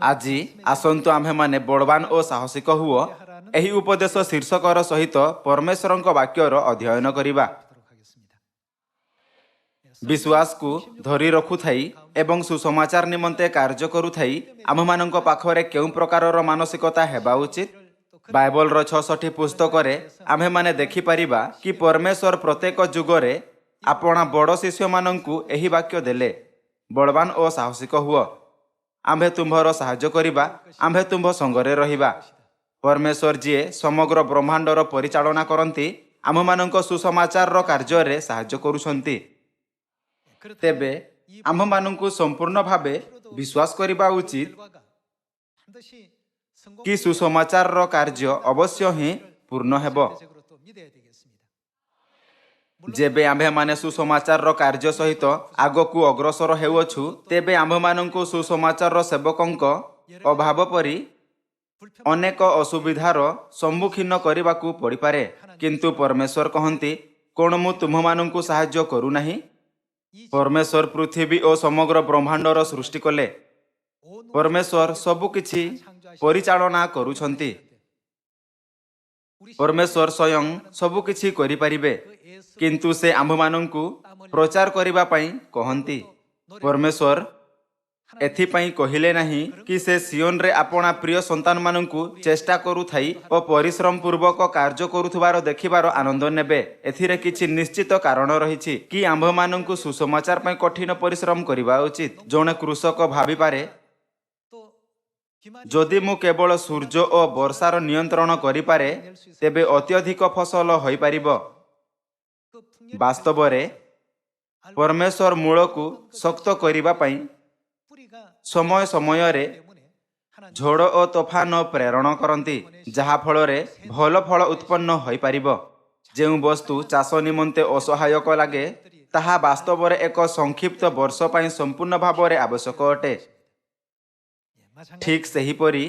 ଆଜି ଆସନ୍ତୁ ଆମ୍ଭେମାନେ ବଳବାନ ଓ ସାହସିକ ହୁଅ ଏହି ଉପଦେଶ ଶୀର୍ଷକର ସହିତ ପରମେଶ୍ୱରଙ୍କ ବାକ୍ୟର ଅଧ୍ୟୟନ କରିବା। ବିଶ୍ୱାସକୁ ଧରି ରଖୁଥାଇ ଏବଂ ସୁସମାଚାର ନିମନ୍ତେ କାର୍ଯ୍ୟ କରୁଥାଇ ଆମ୍ଭମାନଙ୍କ ପାଖରେ କେଉଁ ପ୍ରକାରର ମାନସିକତା ହେବା ଉଚିତ? ବାଇବଲର 66 ପୁସ୍ତକରେ ଆମ୍ଭେମାନେ ଦେଖିପାରିବା କି ପରମେଶ୍ୱର ପ୍ରତ୍ୟେକ ଯୁଗରେ ଆପଣା ବଡ଼ ଶିଷ୍ୟମାନଙ୍କୁ ଏହି ବାକ୍ୟ ଦେଲେ, ବଳବାନ ଓ ସାହସିକ ହୁଅ। ଆମ୍ଭେ ତୁମ୍ଭର ସାହାଯ୍ୟ କରିବା, ଆମ୍ଭେ ତୁମ୍ଭ ସଙ୍ଗରେ ରହିବା। ପରମେଶ୍ୱର ଯିଏ ସମଗ୍ର ବ୍ରହ୍ମାଣ୍ଡର ପରିଚାଳନା କରନ୍ତି ଆମ୍ଭମାନଙ୍କ ସୁସମାଚାରର କାର୍ଯ୍ୟରେ ସାହାଯ୍ୟ କରୁଛନ୍ତି। ତେବେ ଆମ୍ଭମାନଙ୍କୁ ସମ୍ପୂର୍ଣ୍ଣ ଭାବେ ବିଶ୍ୱାସ କରିବା ଉଚିତ କି ସୁସମାଚାରର କାର୍ଯ୍ୟ ଅବଶ୍ୟ ହିଁ ପୂର୍ଣ୍ଣ ହେବ। ଯେବେ ଆମ୍ଭେମାନେ ସୁସମାଚାରର କାର୍ଯ୍ୟ ସହିତ ଆଗକୁ ଅଗ୍ରସର ହେଉଅଛୁ, ତେବେ ଆମ୍ଭମାନଙ୍କୁ ସୁସମାଚାରର ସେବକଙ୍କ ଅଭାବ ପରି ଅନେକ ଅସୁବିଧାର ସମ୍ମୁଖୀନ କରିବାକୁ ପଡ଼ିପାରେ। କିନ୍ତୁ ପରମେଶ୍ୱର କହନ୍ତି, କ'ଣ ମୁଁ ତୁମ୍ଭମାନଙ୍କୁ ସାହାଯ୍ୟ କରୁନାହିଁ? ପରମେଶ୍ୱର ପୃଥିବୀ ଓ ସମଗ୍ର ବ୍ରହ୍ମାଣ୍ଡର ସୃଷ୍ଟି କଲେ। ପରମେଶ୍ୱର ସବୁକିଛି ପରିଚାଳନା କରୁଛନ୍ତି। ପରମେଶ୍ୱର ସ୍ୱୟଂ ସବୁକିଛି କରିପାରିବେ, କିନ୍ତୁ ସେ ଆମ୍ଭମାନଙ୍କୁ ପ୍ରଚାର କରିବା ପାଇଁ କହନ୍ତି। ପରମେଶ୍ୱର ଏଥିପାଇଁ କହିଲେ ନାହିଁ କି ସେ ସିଓନରେ ଆପଣା ପ୍ରିୟ ସନ୍ତାନମାନଙ୍କୁ ଚେଷ୍ଟା କରୁଥାଇ ଓ ପରିଶ୍ରମ ପୂର୍ବକ କାର୍ଯ୍ୟ କରୁଥିବାର ଦେଖିବାର ଆନନ୍ଦ ନେବେ। ଏଥିରେ କିଛି ନିଶ୍ଚିତ କାରଣ ରହିଛି କି ଆମ୍ଭମାନଙ୍କୁ ସୁସମାଚାର ପାଇଁ କଠିନ ପରିଶ୍ରମ କରିବା ଉଚିତ। ଜଣେ କୃଷକ ଭାବିପାରେ, ଯଦି ମୁଁ କେବଳ ସୂର୍ଯ୍ୟ ଓ ବର୍ଷାର ନିୟନ୍ତ୍ରଣ କରିପାରେ ତେବେ ଅତ୍ୟଧିକ ଫସଲ ହୋଇପାରିବ। ବାସ୍ତବରେ ପରମେଶ୍ୱର ମୂଳକୁ ଶକ୍ତ କରିବା ପାଇଁ ସମୟ ସମୟରେ ଝଡ଼ ଓ ତୋଫାନ ପ୍ରେରଣ କରନ୍ତି, ଯାହା ଫଳରେ ଭଲ ଫଳ ଉତ୍ପନ୍ନ ହୋଇପାରିବ। ଯେଉଁ ବସ୍ତୁ ଚାଷ ନିମନ୍ତେ ଅସହାୟକ ଲାଗେ ତାହା ବାସ୍ତବରେ ଏକ ସଂକ୍ଷିପ୍ତ ବର୍ଷ ପାଇଁ ସମ୍ପୂର୍ଣ୍ଣ ଭାବରେ ଆବଶ୍ୟକ ଅଟେ। ଠିକ୍ ସେହିପରି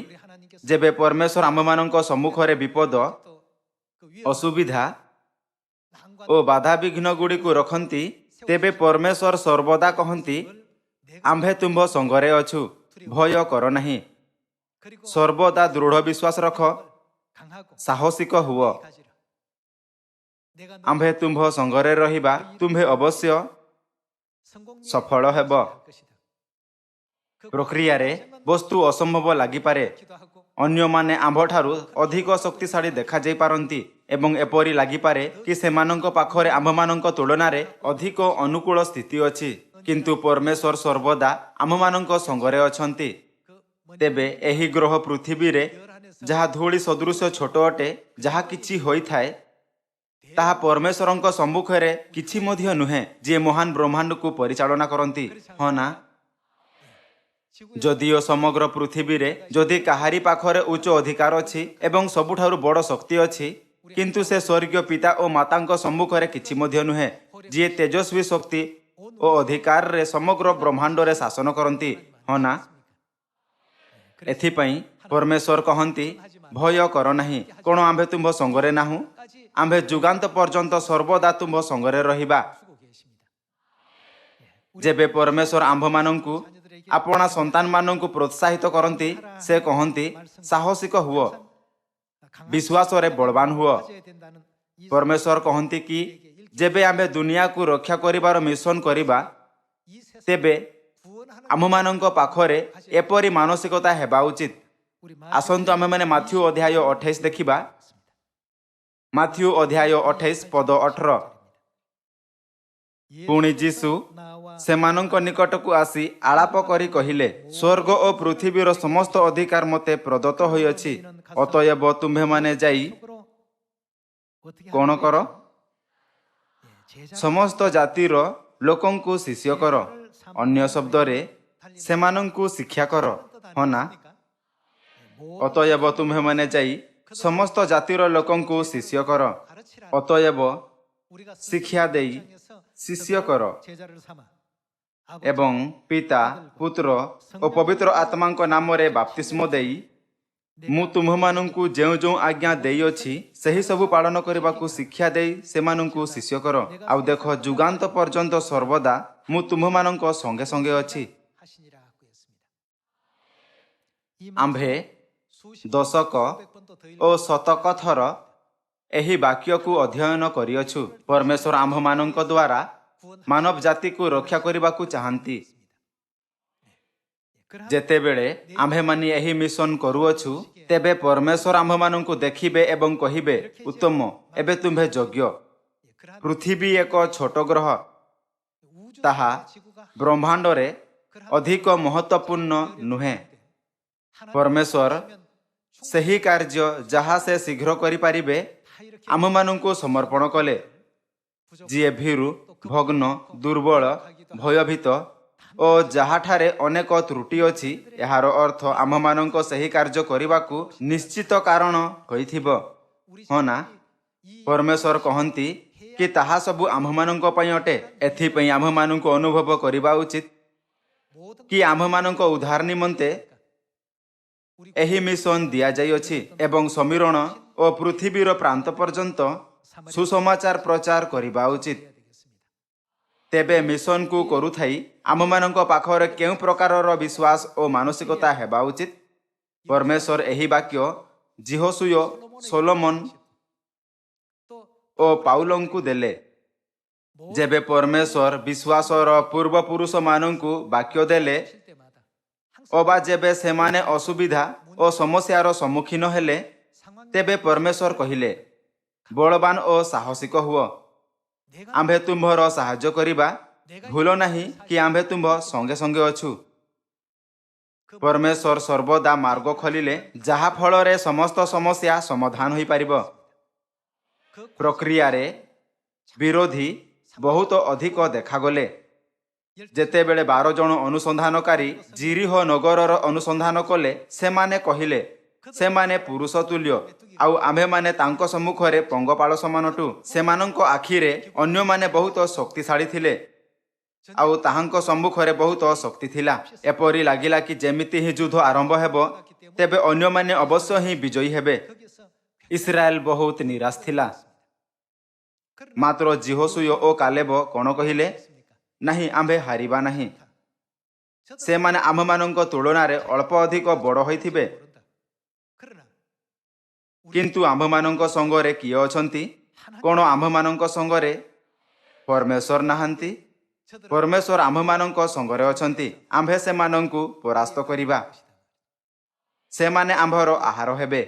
ଯେବେ ପରମେଶ୍ୱର ଆମ୍ଭମାନଙ୍କ ସମ୍ମୁଖରେ ବିପଦ, ଅସୁବିଧା ଓ ବାଧାବିଘ୍ନ ଗୁଡ଼ିକୁ ରଖନ୍ତି, ତେବେ ପରମେଶ୍ୱର ସର୍ବଦା କହନ୍ତି, ଆମ୍ଭେ ତୁମ୍ଭ ସଙ୍ଗରେ ଅଛୁ, ଭୟ କର ନାହିଁ। ସର୍ବଦା ଦୃଢ଼ ବିଶ୍ୱାସ ରଖ, ସାହସିକ ହୁଅ। ଆମ୍ଭେ ତୁମ୍ଭ ସଙ୍ଗରେ ରହିବା, ତୁମ୍ଭେ ଅବଶ୍ୟ ସଫଳ ହେବ। ପ୍ରକ୍ରିୟାରେ ବସ୍ତୁ ଅସମ୍ଭବ ଲାଗିପାରେ। ଅନ୍ୟମାନେ ଆମ୍ଭଠାରୁ ଅଧିକ ଶକ୍ତିଶାଳୀ ଦେଖାଯାଇପାରନ୍ତି ଏବଂ ଏପରି ଲାଗିପାରେ କି ସେମାନଙ୍କ ପାଖରେ ଆମ୍ଭମାନଙ୍କ ତୁଳନାରେ ଅଧିକ ଅନୁକୂଳ ସ୍ଥିତି ଅଛି। କିନ୍ତୁ ପରମେଶ୍ୱର ସର୍ବଦା ଆମ୍ଭମାନଙ୍କ ସଙ୍ଗରେ ଅଛନ୍ତି। ତେବେ ଏହି ଗ୍ରହ ପୃଥିବୀରେ ଯାହା ଧୂଳି ସଦୃଶ ଛୋଟ ଅଟେ, ଯାହା କିଛି ହୋଇଥାଏ ତାହା ପରମେଶ୍ୱରଙ୍କ ସମ୍ମୁଖରେ କିଛି ମଧ୍ୟ ନୁହେଁ, ଯିଏ ମହାନ ବ୍ରହ୍ମାଣ୍ଡକୁ ପରିଚାଳନା କରନ୍ତି। ହଁ ନା? ଯଦିଓ ସମଗ୍ର ପୃଥିବୀରେ ଯଦି କାହାରି ପାଖରେ ଉଚ୍ଚ ଅଧିକାର ଅଛି ଏବଂ ସବୁଠାରୁ ବଡ଼ ଶକ୍ତି ଅଛି, କିନ୍ତୁ ସେ ସ୍ୱର୍ଗୀୟ ପିତା ଓ ମାତାଙ୍କ ସମ୍ମୁଖରେ କିଛି ମଧ୍ୟ ନୁହେଁ, ଯିଏ ତେଜସ୍ୱୀ ଶକ୍ତି ଓ ଅଧିକାରରେ ସମଗ୍ର ବ୍ରହ୍ମାଣ୍ଡରେ ଶାସନ କରନ୍ତି। ହଁ ନା? ଏଥିପାଇଁ ପରମେଶ୍ୱର କହନ୍ତି, ଭୟ କର ନାହିଁ। କ'ଣ ଆମ୍ଭେ ତୁମ୍ଭ ସଙ୍ଗରେ ନାହୁଁ? ଆମ୍ଭେ ଯୁଗାନ୍ତ ପର୍ଯ୍ୟନ୍ତ ସର୍ବଦା ତୁମ୍ଭ ସଙ୍ଗରେ ରହିବା। ଯେବେ ପରମେଶ୍ୱର ଆମ୍ଭମାନଙ୍କୁ ଆପଣା ସନ୍ତାନମାନଙ୍କୁ ପ୍ରୋତ୍ସାହିତ କରନ୍ତି, ସେ କହନ୍ତି, ସାହସିକ ହୁଅ, ବିଶ୍ୱାସରେ ବଳବାନ ହୁଅ। ପରମେଶ୍ୱର କହନ୍ତି କି ଯେବେ ଆମ୍ଭେ ଦୁନିଆକୁ ରକ୍ଷା କରିବାର ମିଶନ କରିବା, ତେବେ ଆମ୍ଭମାନଙ୍କ ପାଖରେ ଏପରି ମାନସିକତା ହେବା ଉଚିତ। ଆସନ୍ତୁ ଆମେମାନେ ମାଥ୍ୟୁ ଅଧ୍ୟାୟ 28 ଦେଖିବା। ମାଥ୍ୟୁ ଅଧ୍ୟାୟ 28 ପଦ 18। ପୁଣି ଯୀଶୁ ସେମାନଙ୍କ ନିକଟକୁ ଆସି ଆଳାପ କରି କହିଲେ, ସ୍ୱର୍ଗ ଓ ପୃଥିବୀର ସମସ୍ତ ଅଧିକାର ମୋତେ ପ୍ରଦତ୍ତ ହୋଇଅଛି। ଅତଏବ ତୁମ୍ଭେମାନେ ଯାଇ କ'ଣ କର? ସମସ୍ତ ଜାତିର ଲୋକଙ୍କୁ ଶିଷ୍ୟ କର। ଅନ୍ୟ ଶବ୍ଦରେ ସେମାନଙ୍କୁ ଶିକ୍ଷା କର। ହଁ ନା? ଅତଏବ ତୁମ୍ଭେମାନେ ଯାଇ ସମସ୍ତ ଜାତିର ଲୋକଙ୍କୁ ଶିଷ୍ୟ କର। ଅତଏବ ଶିକ୍ଷା ଦେଇ ଶିଷ୍ୟ କର ଏବଂ ପିତା, ପୁତ୍ର ଓ ପବିତ୍ର ଆତ୍ମାଙ୍କ ନାମରେ ବାପ୍ତିସ୍ମ ଦେଇ ମୁଁ ତୁମ୍ଭମାନଙ୍କୁ ଯେଉଁ ଯେଉଁ ଆଜ୍ଞା ଦେଇଅଛି ସେହି ସବୁ ପାଳନ କରିବାକୁ ଶିକ୍ଷା ଦେଇ ସେମାନଙ୍କୁ ଶିଷ୍ୟ କର। ଆଉ ଦେଖ, ଯୁଗାନ୍ତ ପର୍ଯ୍ୟନ୍ତ ସର୍ବଦା ମୁଁ ତୁମ୍ଭମାନଙ୍କ ସଙ୍ଗେ ସଙ୍ଗେ ଅଛି। आम्भे दशक ओ शतक थर एही वाक्य को अध्ययन करिअछु। परमेश्वर आम्भमानंक द्वारा मानव जाति को रक्षा करने को चाहती। जेतेबेले आम्भेमानी एही मिशन करुअछु तेबे परमेश्वर आम्भमानंकु देखिबे एवं कहिबे, उत्तम, एबे तुम्भे योग्य। पृथ्वी एक छोट ग्रह, ताहा ब्रह्मांड रे अधिक महत्वपूर्ण नुहे। परमेश्वर सही कार्य जहा से शीघ्र करि पारिबे आम्भमानंकु समर्पण कले। जीए भीरु, भग्न, दुर्बल, भयभीत ओ जहाठारे अनेक त्रुटि अछि, एहार अर्थ आम्भमानंक सही कार्य करिबाकु निश्चित कारण होइथिबो। हो ना? परमेश्वर कहंती कि ताहा सबु आम्भमानंक पई अटे। एथि पई आम्भमानंकु अनुभव करिबा उचित कि आम्भमानंक उद्धार निमंते एही मिशन दिया जाई अछि एवं समीरण ओ पृथ्वीर प्रांत पर्यंत सुसमाचार प्रचार करिबा उचित। तेबे मिशन को करुथाई आममानंक पाखरे केउ प्रकारर विश्वास ओ मानसिकता हेबा उचित? परमेश्वर एही वाक्य जिहोशुय, सोलोमन ओ पाउलंकु देले। जेबे परमेश्वर विश्वासर पूर्वपुरुष मानंकु वाक्य देले ओबा जेबे सेमाने असुविधा ओ समस्यार सम्मुखीन हेले, तेबे परमेश्वर कहिले, बलवान ओ साहसिक हुओ। आम्भे तुम्भर साहाय्य करिबा, भूल नाही कि आम्भे तुम्भ संगे संगे अछु। परमेश्वर सर्वदा मार्ग खोलिले जहा फलरे समस्त समस्या समाधान होई पारिबो। प्रक्रिया रे विरोधी बहुत अधिक देखागले। जेतेबेले 12 जन अनुसंधानकारी जिरिह नगरर अनुसंधान कले, सेमाने कहिले सेमाने पुरुष तुल्य आउ आम्भे माने तांको सम्मुखरे पंगपाल समानटु। सेमानंको आखिरे अन्य माने बहुत शक्तिशाली थिले आउ ताहांको सम्मुखरे बहुत शक्ति थिला। एपरि लागिला कि जेमिति ही युद्ध आरंभ हेबो तेबे अन्य माने अवश्य ही विजयी हेबे। इस्राएल बहुत निराश थिला। मात्र जिहोशुय ओ कालेब कोन कहिले, नहीं आम्भे हारिबा नहीं। से माने आम्भमानंको तुलनारे अल्प अधिक बड़ होइथिबे, किंतु आम्भमानंको संगरे किए अछंती? कोन आम्भमानंको संगरे परमेश्वर नाहंती? परमेश्वर आम्भमानंको संगरे अछंती। आम्भे सेमानंकु परास्त करिबा। सेमाने आम्भर आहार हेबे।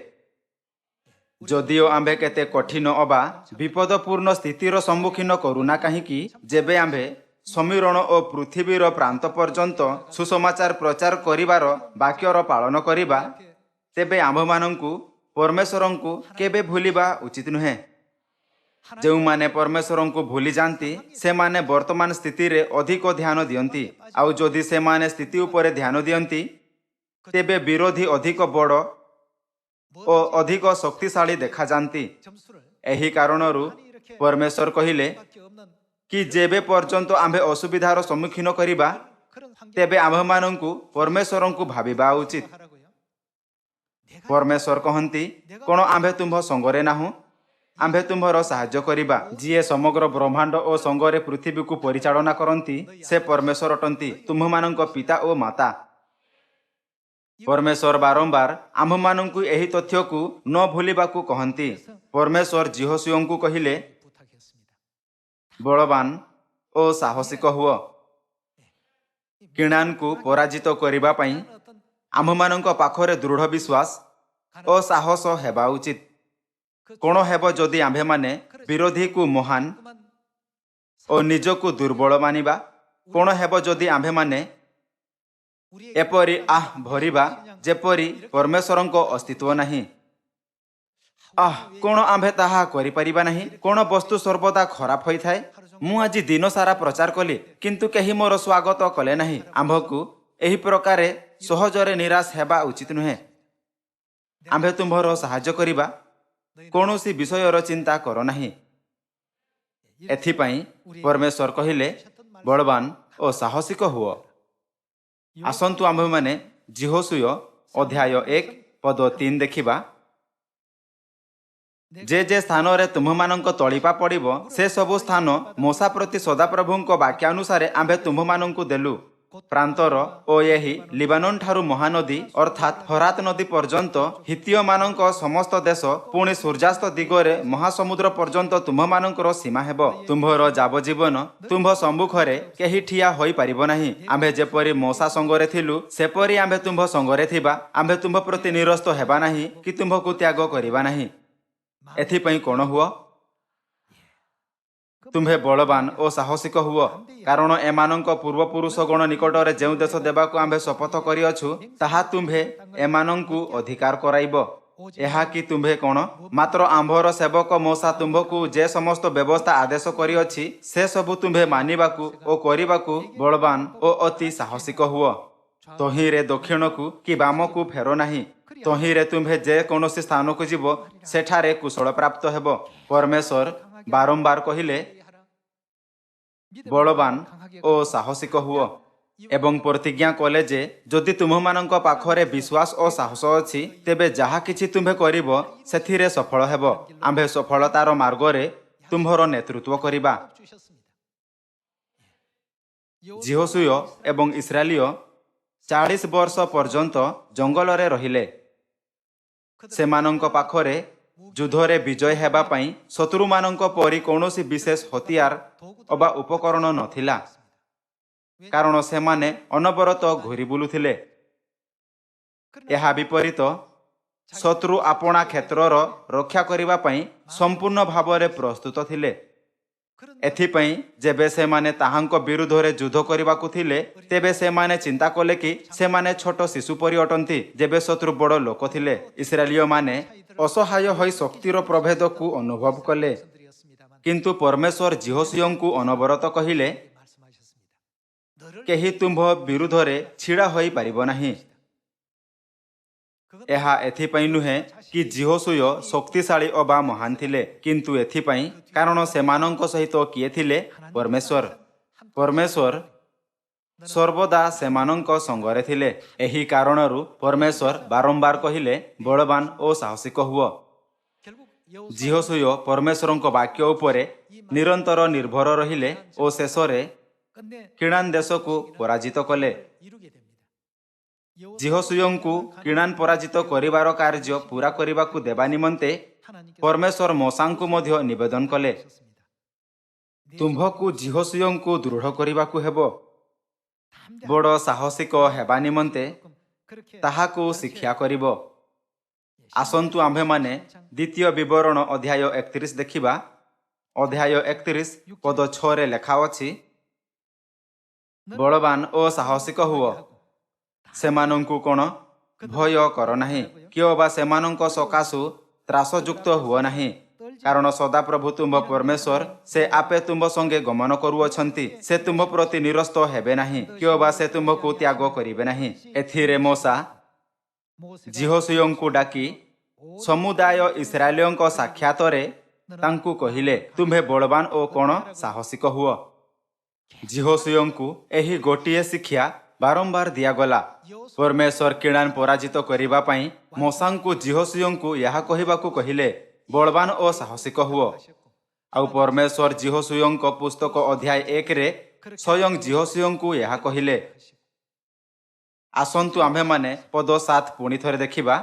जदिओ आम्भे केते कठिन अबा विपदपूर्ण स्थितिर सम्मुखीन करुना काहीकि, जेबे आम्भे समीरण ओ पृथ्वीर प्रांत पर्यंत सुसमाचार प्रचार करिबार वाक्यर पालन करिबा, तेबे आम्भमानंकु परमेश्वरंकु केबे भूलिबा उचित नुहे। जो माने परमेश्वरंकु भूली जानती से माने वर्तमान स्थिति रे अधिक ध्यान दियंती। आउ जदि से माने स्थिति उपरे ध्यान दियंती तेबे विरोधी अधिक बड़ ओ अधिक शक्तिशाली देखा जानती। एही कारणरु परमेश्वर कहिले कि जेबे पर्यंत आम्भे असुविधार सम्मुखीन करिबा तेबे आम्भमानंकु परमेश्वरंकु भाबिबा उचित। परमेश्वर कहंती, कोन आम्भे तुम्भ संगरे नाहु? आम्भे तुम्भर साहाय्य करिबा। जिए समग्र ब्रह्मांड ओ संगरे पृथ्वी को परिचालना करंती से परमेश्वर अटंती, तुम्भमानंक पिता ओ माता। परमेश्वर बारंबार आम्भमानंकु एही तथ्यकु न भूलिबाकु कहंती। परमेश्वर जिहोशुयंकु कहिले, बलवान ओ साहसिक हुओ। किणानकु पराजित करिबा पई आम्भमानंक पाखरे दृढ़ विश्वास ओ साहस हेबा उचित। कोण हेब जदि आम्भे माने विरोधी को महान ओ निजकु दुर्बल मानिबा? कोण हेब जदि आम्भे माने एपरि भरिबा जेपरि परमेश्वरंको अस्तित्व नहीं? कोण आम्भे ताहा करि परिबा नहीं? कोण वस्तु सर्वदा खराब होई थाए? मु आज दिन सारा प्रचार कली किंतु केही मोर स्वागत कले नहीं। आम्भकु एही प्रकारे सहजरे निराश हेबा उचित नुहे। आम्भे तुम्भर साहाय्य करिबा, कौनसी विषयर चिंता कर नहीं। एथिपाई परमेश्वर कहिले, बलवान ओ साहसिक हुओ। आसंतु आम्भे माने जिहोशुय अध्याय 1 पद 3 देखिबा। जे स्थान रे तुम्भमानंक तळिपा पड़िबो से सबु स्थान मूसा प्रति सदाप्रभुंक वाक्यानुसारे आम्भे तुम्भमानंकु देलु। ପ୍ରାନ୍ତର ଓ ଏହି ଲିବାନନ ଠାରୁ ମହାନଦୀ ଅର୍ଥାତ୍ ଫରାତ ନଦୀ ପର୍ଯ୍ୟନ୍ତ ହିତୀୟମାନଙ୍କ ସମସ୍ତ ଦେଶ ପୁଣି ସୂର୍ଯ୍ୟାସ୍ତ ଦିଗରେ ମହାସମୁଦ୍ର ପର୍ଯ୍ୟନ୍ତ ତୁମ୍ଭମାନଙ୍କର ସୀମା ହେବ। ତୁମ୍ଭର ଯାବଜୀବନ ତୁମ୍ଭ ସମ୍ମୁଖରେ କେହି ଠିଆ ହୋଇପାରିବ ନାହିଁ। ଆମ୍ଭେ ଯେପରି ମୂଷା ସଙ୍ଗରେ ଥିଲୁ ସେପରି ଆମ୍ଭେ ତୁମ୍ଭ ସଙ୍ଗରେ ଥିବା। ଆମ୍ଭେ ତୁମ୍ଭ ପ୍ରତି ନିରସ୍ତ ହେବା ନାହିଁ କି ତୁମ୍ଭକୁ ତ୍ୟାଗ କରିବା ନାହିଁ। ଏଥିପାଇଁ କ'ଣ ହୁଅ? ତୁମ୍ଭେ ବଳବାନ ଓ ସାହସିକ ହୁଅ, କାରଣ ଏମାନଙ୍କ ପୂର୍ବପୁରୁଷଗଣ ନିକଟରେ ଯେଉଁ ଦେଶ ଦେବାକୁ ଆମ୍ଭେ ଶପଥ କରିଅଛୁ ତାହା ତୁମ୍ଭେ ଏମାନଙ୍କୁ ଅଧିକାର କରାଇବ। ଏହା କି ତୁମ୍ଭେ କ'ଣ? ମାତ୍ର ଆମ୍ଭର ସେବକ ମୂଷା ତୁମ୍ଭକୁ ଯେ ସମସ୍ତ ବ୍ୟବସ୍ଥା ଆଦେଶ କରିଅଛି ସେ ସବୁ ତୁମ୍ଭେ ମାନିବାକୁ ଓ କରିବାକୁ ବଳବାନ ଓ ଅତି ସାହସିକ ହୁଅ। ତହିଁରେ ଦକ୍ଷିଣକୁ କି ବାମକୁ ଫେର ନାହିଁ। ତହିଁରେ ତୁମ୍ଭେ ଯେ କୌଣସି ସ୍ଥାନକୁ ଯିବ ସେଠାରେ କୁଶଳ ପ୍ରାପ୍ତ ହେବ। ପରମେଶ୍ୱର ବାରମ୍ବାର କହିଲେ, ବଳବାନ ଓ ସାହସିକ ହୁଅ, ଏବଂ ପ୍ରତିଜ୍ଞା କଲେ ଯେ ଯଦି ତୁମ୍ଭମାନଙ୍କ ପାଖରେ ବିଶ୍ୱାସ ଓ ସାହସ ଅଛି ତେବେ ଯାହା କିଛି ତୁମ୍ଭେ କରିବ ସେଥିରେ ସଫଳ ହେବ। ଆମ୍ଭେ ସଫଳତାର ମାର୍ଗରେ ତୁମ୍ଭର ନେତୃତ୍ୱ କରିବା। ଯହୋଶୁୟ ଏବଂ ଇସ୍ରାଏଲୀୟ 40 ବର୍ଷ ପର୍ଯ୍ୟନ୍ତ ଜଙ୍ଗଲରେ ରହିଲେ। ସେମାନଙ୍କ ପାଖରେ ଯୁଦ୍ଧରେ ବିଜୟ ହେବା ପାଇଁ ଶତ୍ରୁମାନଙ୍କ ପରି କୌଣସି ବିଶେଷ ହତିଆର ଅବା ଉପକରଣ ନଥିଲା, କାରଣ ସେମାନେ ଅନବରତ ଘୁରି ବୁଲୁଥିଲେ। ଏହା ବିପରୀତ ଶତ୍ରୁ ଆପଣା କ୍ଷେତ୍ରର ରକ୍ଷା କରିବା ପାଇଁ ସମ୍ପୂର୍ଣ୍ଣ ଭାବରେ ପ୍ରସ୍ତୁତ ଥିଲେ। ଏଥିପାଇଁ ଯେବେ ସେମାନେ ତାହାଙ୍କ ବିରୁଦ୍ଧରେ ଯୁଦ୍ଧ କରିବାକୁ ଥିଲେ ତେବେ ସେମାନେ ଚିନ୍ତା କଲେ କି ସେମାନେ ଛୋଟ ଶିଶୁ ପରି ଅଟନ୍ତି, ଯେବେ ଶତ୍ରୁ ବଡ଼ ଲୋକ ଥିଲେ। ଇସ୍ରାଏଲୀୟମାନେ ଅସହାୟ ହୋଇ ଶକ୍ତିର ପ୍ରଭେଦକୁ ଅନୁଭବ କଲେ। କିନ୍ତୁ ପରମେଶ୍ୱର ଯହୋଶୁୟଙ୍କୁ ଅନବରତ କହିଲେ, କେହି ତୁମ୍ଭ ବିରୁଦ୍ଧରେ ଛିଡ଼ା ହୋଇପାରିବ ନାହିଁ। ଏହା ଏଥିପାଇଁ ନୁହେଁ କି ଯହୋଶୁୟ ଶକ୍ତିଶାଳୀ ଅବା ମହାନ ଥିଲେ, କିନ୍ତୁ ଏଥିପାଇଁ କାରଣ ସେମାନଙ୍କ ସହିତ କିଏ ଥିଲେ? ପରମେଶ୍ୱର। ପରମେଶ୍ୱର ସର୍ବଦା ସେମାନଙ୍କ ସଙ୍ଗରେ ଥିଲେ। ଏହି କାରଣରୁ ପରମେଶ୍ୱର ବାରମ୍ବାର କହିଲେ, ବଳବାନ ଓ ସାହସିକ ହୁଅ। ଯହୋଶୁୟ ପରମେଶ୍ୱରଙ୍କ ବାକ୍ୟ ଉପରେ ନିରନ୍ତର ନିର୍ଭର ରହିଲେ ଓ ଶେଷରେ କିଣାନ ଦେଶକୁ ପରାଜିତ କଲେ। ଯହୋଶୁୟଙ୍କୁ କିଣାନ ପରାଜିତ କରିବାର କାର୍ଯ୍ୟ ପୂରା କରିବାକୁ ଦେବା ନିମନ୍ତେ ପରମେଶ୍ୱର ମୋଶାଙ୍କୁ ମଧ୍ୟ ନିବେଦନ କଲେ। ତୁମ୍ଭକୁ ଯହୋଶୁୟଙ୍କୁ ଦୃଢ଼ କରିବାକୁ ହେବ। ବଡ଼ ସାହସିକ ହେବା ନିମନ୍ତେ ତାହାକୁ ଶିକ୍ଷା କରିବ। ଆସନ୍ତୁ ଆମ୍ଭେମାନେ ଦ୍ୱିତୀୟ ବିବରଣ ଅଧ୍ୟାୟ 31 ଦେଖିବା। ଅଧ୍ୟାୟ 31 ପଦ 6ରେ ଲେଖା ଅଛି, ବଳବାନ ଓ ସାହସିକ ହୁଅ। ସେମାନଙ୍କୁ କ'ଣ ଭୟ କର ନାହିଁ, କିମ୍ବା ସେମାନଙ୍କ ସକାଶୁ ତ୍ରାସଯୁକ୍ତ ହୁଅ ନାହିଁ, କାରଣ ସଦାପ୍ରଭୁ ତୁମ୍ଭ ପରମେଶ୍ୱର ସେ ଆପେ ତୁମ୍ଭ ସଙ୍ଗେ ଗମନ କରୁଅଛନ୍ତି। ସେ ତୁମ୍ଭ ପ୍ରତି ନିରସ୍ତ ହେବେ ନାହିଁ, କିମ୍ବା ସେ ତୁମ୍ଭକୁ ତ୍ୟାଗ କରିବେ ନାହିଁ। ଏଥିରେ ମୋଶା ଯହୋଶୁୟଙ୍କୁ ଡାକି ସମୁଦାୟ ଇସ୍ରାଏଲଙ୍କ ସାକ୍ଷାତରେ ତାଙ୍କୁ କହିଲେ, ତୁମ୍ଭେ ବଳବାନ ଓ କ'ଣ ସାହସିକ ହୁଅ। ଯହୋଶୁୟଙ୍କୁ ଏହି ଗୋଟିଏ ଶିକ୍ଷା ବାରମ୍ବାର ଦିଆଗଲା। ପରମେଶ୍ୱର କିଣାନ ପରାଜିତ କରିବା ପାଇଁ ମୋଶାଙ୍କୁ ଯହୋଶୁୟଙ୍କୁ ଏହା କହିବାକୁ କହିଲେ, ବଳବାନ ଓ ସାହସିକ ହୁଅ। ଆଉ ପରମେଶ୍ୱର ଯହୋଶୁୟଙ୍କ ପୁସ୍ତକ ଅଧ୍ୟାୟ 1ରେ ସ୍ୱୟଂ ଯହୋଶୁୟଙ୍କୁ ଏହା କହିଲେ। ଆସନ୍ତୁ ଆମ୍ଭେମାନେ ପଦ 7 ପୁଣି ଥରେ ଦେଖିବା।